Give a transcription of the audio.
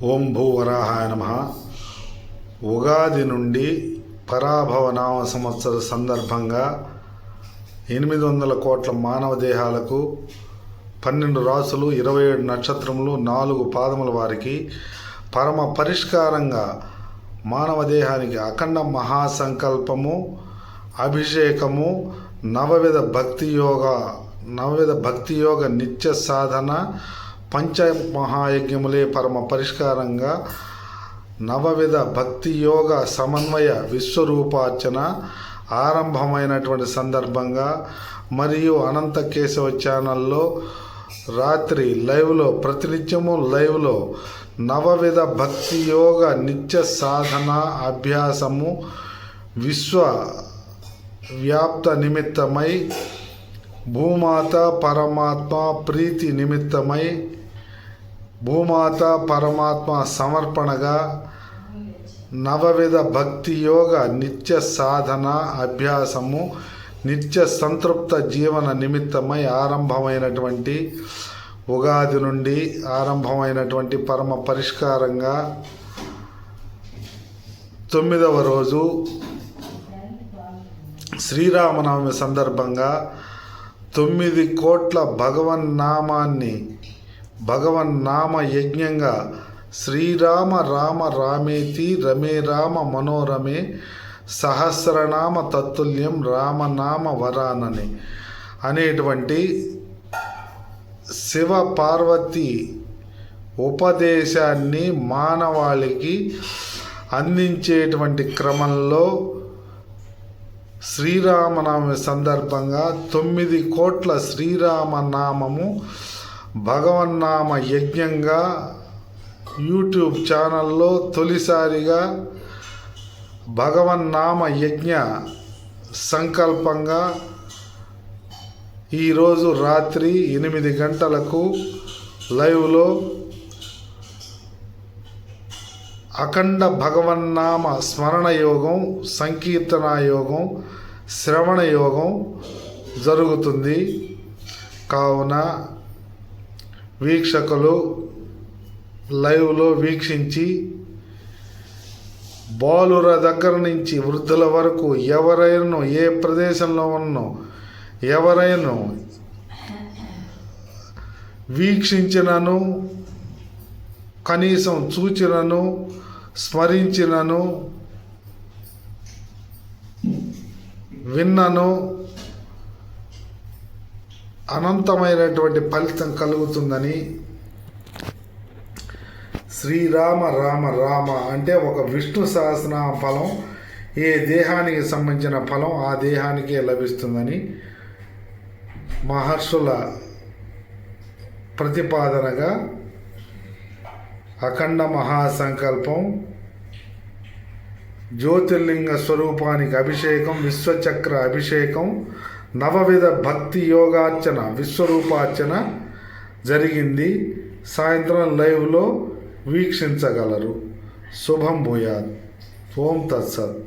ఓం భూవరాహాయ నమః. ఉగాది నుండి పరాభవ నామ సంవత్సర సందర్భంగా 800 కోట్ల మానవ దేహాలకు 12 రాసులు 27 నక్షత్రములు 4 పాదముల వారికి పరమ పరిష్కారంగా మానవ దేహానికి అఖండ మహాసంకల్పము, అభిషేకము, నవవిధ భక్తి యోగ నిత్య సాధన, పంచ మహాయజ్ఞములే పరమ పరిష్కారంగా నవవిధ భక్తి యోగ సమన్వయ విశ్వరూపార్చన ఆరంభమైనటువంటి సందర్భంగా మరియు అనంత కేశవ ఛానల్లో రాత్రి లైవ్లో ప్రతినిత్యము లైవ్లో నవవిధ భక్తి యోగ నిత్య సాధన అభ్యాసము విశ్వ వ్యాప్త నిమిత్తమై భూమాత పరమాత్మ ప్రీతి నిమిత్తమై భూమాత పరమాత్మ సమర్పణగా నవవిధ భక్తి యోగ నిత్య సాధన అభ్యాసము నిత్య సంతృప్త జీవన నిమిత్తమై ఆరంభమైనటువంటి ఉగాది నుండి ఆరంభమైనటువంటి పరమ పరిష్కారంగా 9వ రోజు శ్రీరామనవమి సందర్భంగా 9 కోట్ల భగవన్నామ యజ్ఞంగా శ్రీరామ రామ రామేతి రమే రామ మనోరమే సహస్రనామ తత్తుల్యం రామనామ వరానని అనేటువంటి శివ పార్వతి ఉపదేశాన్ని మానవాళికి అందించేటువంటి క్రమంలో శ్రీరామనవమి సందర్భంగా 9 కోట్ల శ్రీరామనామము భగవన్నామ యజ్ఞంగా యూట్యూబ్ ఛానల్లో తొలిసారిగా భగవన్నామ యజ్ఞ సంకల్పంగా ఈరోజు రాత్రి 8 గంటలకు లైవ్లో అఖండ భగవన్నామ స్మరణ యోగం, సంకీర్తన యోగం, శ్రవణ యోగం జరుగుతుంది. కావున వీక్షకులు లైవ్లో వీక్షించి బాలుర దగ్గర నుంచి వృద్ధుల వరకు ఎవరైనా ఏ ప్రదేశంలో ఉన్నో ఎవరైనా వీక్షించినను కనీసం చూచినను స్మరించినను విన్నను అనంతమైనటువంటి ఫలితం కలుగుతుందని శ్రీరామ రామ రామ అంటే ఒక విష్ణు సహస్రనామ ఫలం ఏ దేహానికి సంబంధించిన ఫలం ఆ దేహానికే లభిస్తుందని మహర్షుల ప్రతిపాదనగా అఖండ మహాసంకల్పం, జ్యోతిర్లింగ స్వరూపానికి అభిషేకం, విశ్వచక్ర అభిషేకం, నవవిధ భక్తి యోగార్చన విశ్వరూపార్చన జరిగింది. సాయంత్రం లైవ్లో వీక్షించగలరు. శుభం భూయాత్. ఓం తత్సత్.